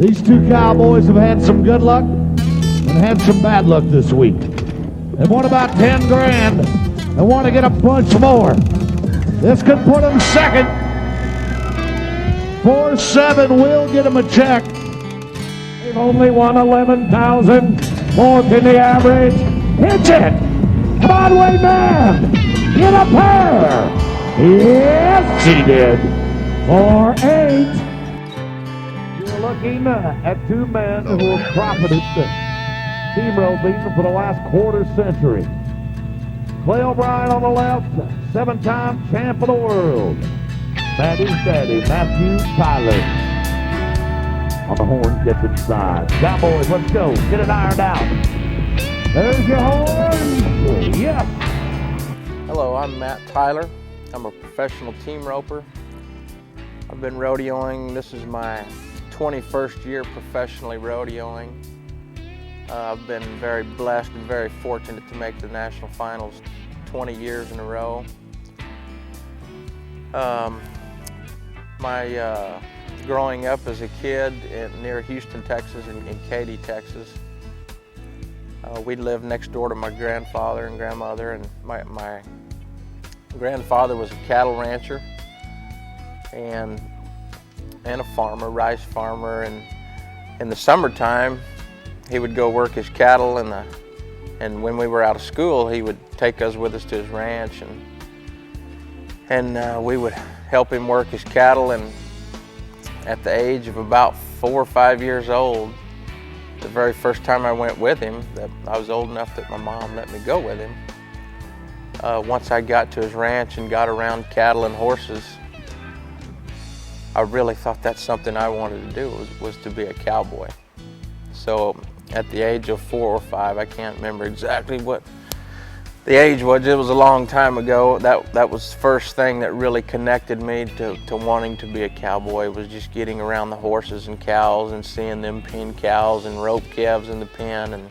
These two Cowboys have had some good luck and had some bad luck this week. They won about 10 grand and want to get a bunch more. This could put them second. 4-7 will get them a check. They've only won 11,000 more than the average. Hitch it! Come on, Wayman! Get a pair! Yes, he did. 4-8. You're looking at two men who have profited team roping for the last quarter century. Clay O'Brien on the left, 7-time champ of the world. Maddie's daddy, Matthew Tyler. On the horn, gets inside. Cowboys, let's go. Get it ironed out. There's your horn. Yes. Hello, I'm Matt Tyler. I'm a professional team roper. I've been rodeoing. This is my 21st year professionally rodeoing. I've been very blessed and very fortunate to make the national finals 20 years in a row. Growing up as a kid near Houston, Texas, in Katy, Texas, we lived next door to my grandfather and grandmother, and my grandfather was a cattle rancher and a farmer, rice farmer, and in the summertime he would go work his cattle, and when we were out of school he would take us with us to his ranch, and we would help him work his cattle. And at the age of about 4 or 5 years old, the very first time I went with him, that I was old enough that my mom let me go with him. Once I got to his ranch and got around cattle and horses, I really thought that's something I wanted to do, was to be a cowboy. So at the age of 4 or 5, I can't remember exactly what the age was. It was a long time ago. That was the first thing that really connected me to wanting to be a cowboy, was just getting around the horses and cows and seeing them pen cows and rope calves in the pen, and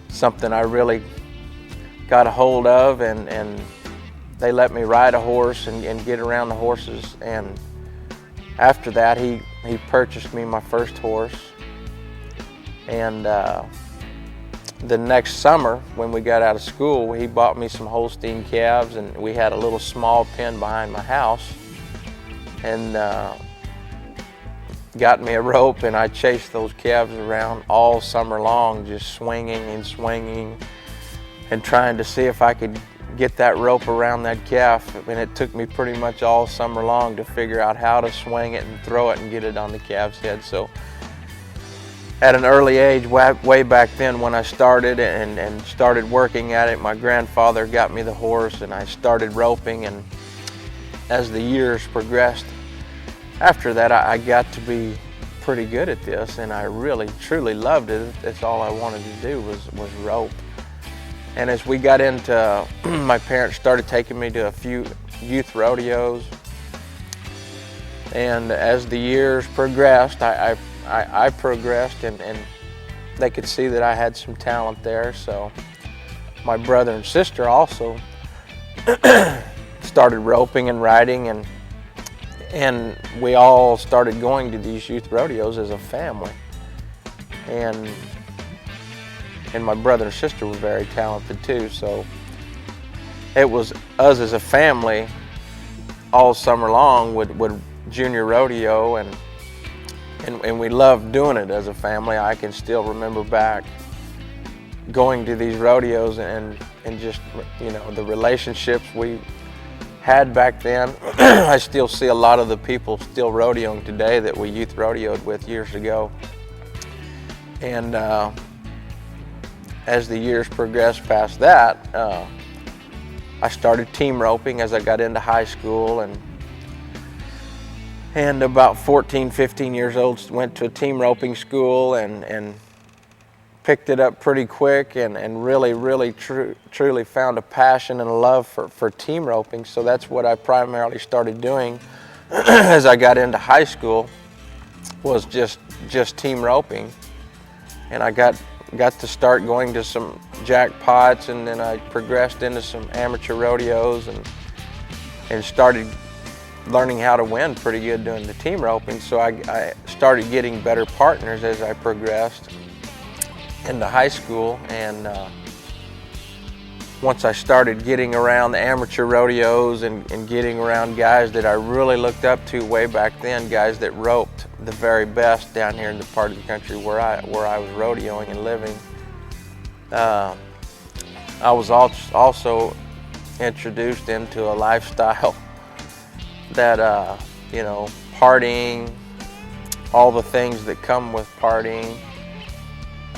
something I really got a hold of, and they let me ride a horse and get around the horses. And after that he purchased me my first horse, and the next summer when we got out of school, he bought me some Holstein calves, and we had a little small pen behind my house, and got me a rope, and I chased those calves around all summer long, just swinging and swinging and trying to see if I could get that rope around that calf. And it took me pretty much all summer long to figure out how to swing it and throw it and get it on the calf's head. So at an early age, way back then when I started and started working at it, my grandfather got me the horse, and I started roping. And as the years progressed, after that I got to be pretty good at this, and I really truly loved it. That's all I wanted to do was rope. And as we got into, my parents started taking me to a few youth rodeos, and as the years progressed, I progressed, and they could see that I had some talent there. So my brother and sister also started roping and riding, and we all started going to these youth rodeos as a family. And my brother and sister were very talented too, so it was us as a family all summer long would junior rodeo, and we loved doing it as a family. I can still remember back going to these rodeos and just, you know, the relationships we had back then. I still see a lot of the people still rodeoing today that we youth rodeoed with years ago. And as the years progressed past that, I started team roping as I got into high school, and about 14, 15 years old, went to a team roping school and picked it up pretty quick, and really truly found a passion and a love for team roping. So that's what I primarily started doing as I got into high school, was just team roping. And I got to start going to some jackpots, and then I progressed into some amateur rodeos and started learning how to win pretty good doing the team roping. So I started getting better partners as I progressed into high school, and once I started getting around the amateur rodeos and getting around guys that I really looked up to way back then, guys that roped the very best down here in the part of the country where I was rodeoing and living, I was also introduced into a lifestyle that, you know, partying, all the things that come with partying.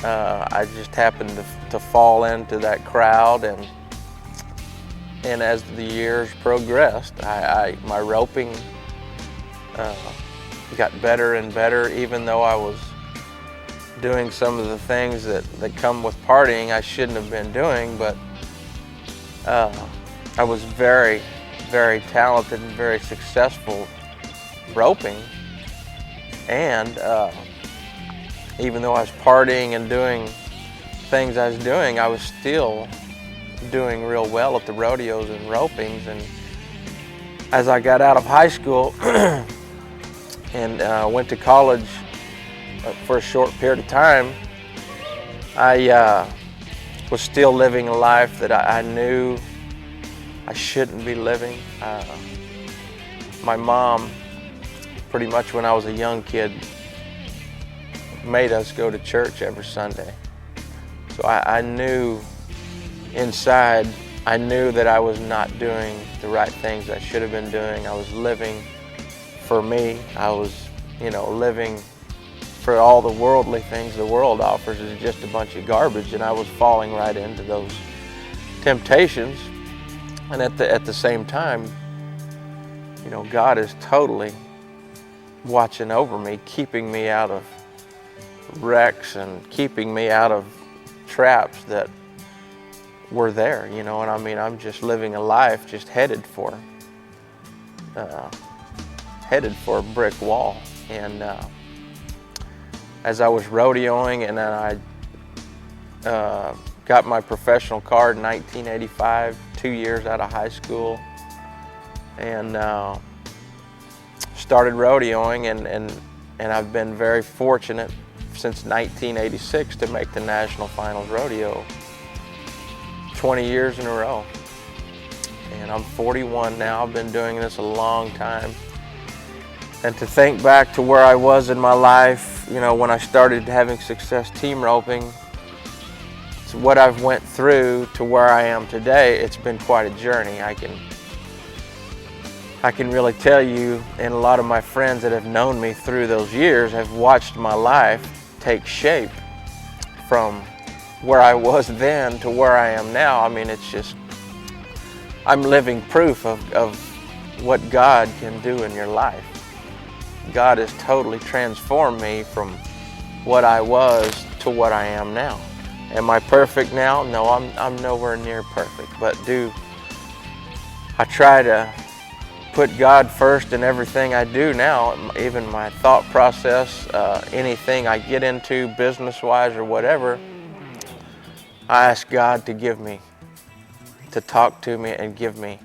I just happened to fall into that crowd, and as the years progressed, my roping got better and better. Even though I was doing some of the things that come with partying I shouldn't have been doing, but I was very, very talented and very successful roping. And even though I was partying and doing things I was doing, I was still doing real well at the rodeos and ropings. And as I got out of high school and went to college for a short period of time, I was still living a life that I knew I shouldn't be living. My mom, pretty much when I was a young kid, made us go to church every Sunday. So I knew inside, I knew that I was not doing the right things I should have been doing. I was living for me. I was, you know, living for all the worldly things the world offers is just a bunch of garbage, and I was falling right into those temptations. And at the same time, you know, God is totally watching over me, keeping me out of wrecks and keeping me out of traps that were there, you know. And I mean, I'm just living a life just headed for a brick wall. And as I was rodeoing, and then I got my professional card in 1985, 2 years out of high school, and started rodeoing, and I've been very fortunate since 1986 to make the National Finals Rodeo 20 years in a row. And I'm 41 now. I've been doing this a long time. And to think back to where I was in my life, you know, when I started having success team roping, to what I've went through to where I am today, it's been quite a journey. I can really tell you, and a lot of my friends that have known me through those years have watched my life take shape from where I was then to where I am now. I mean, it's just, I'm living proof of what God can do in your life. God has totally transformed me from what I was to what I am now. Am I perfect now? No, I'm nowhere near perfect, but I try to put God first in everything I do now, even my thought process, anything I get into business-wise or whatever. I ask God to talk to me and give me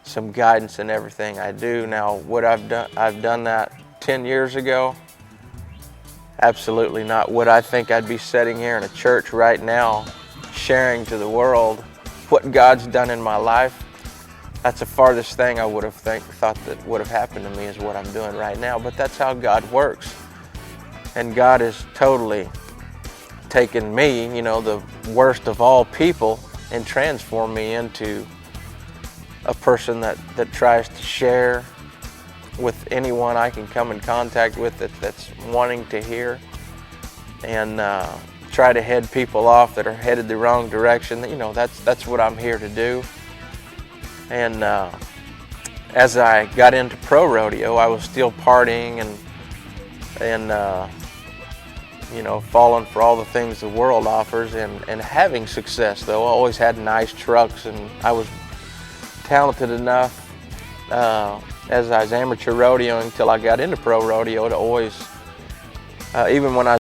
some guidance in everything I do. Now, would I've done that 10 years ago? Absolutely not. Would I think I'd be sitting here in a church right now sharing to the world what God's done in my life? That's the farthest thing I would have thought that would have happened to me is what I'm doing right now. But that's how God works. And God has totally taken me, you know, the worst of all people, and transformed me into a person that tries to share with anyone I can come in contact with that's wanting to hear, and try to head people off that are headed the wrong direction. You know, that's what I'm here to do. And as I got into pro rodeo, I was still partying and you know, falling for all the things the world offers, and having success though. I always had nice trucks, and I was talented enough as I was amateur rodeoing till I got into pro rodeo to always, even when I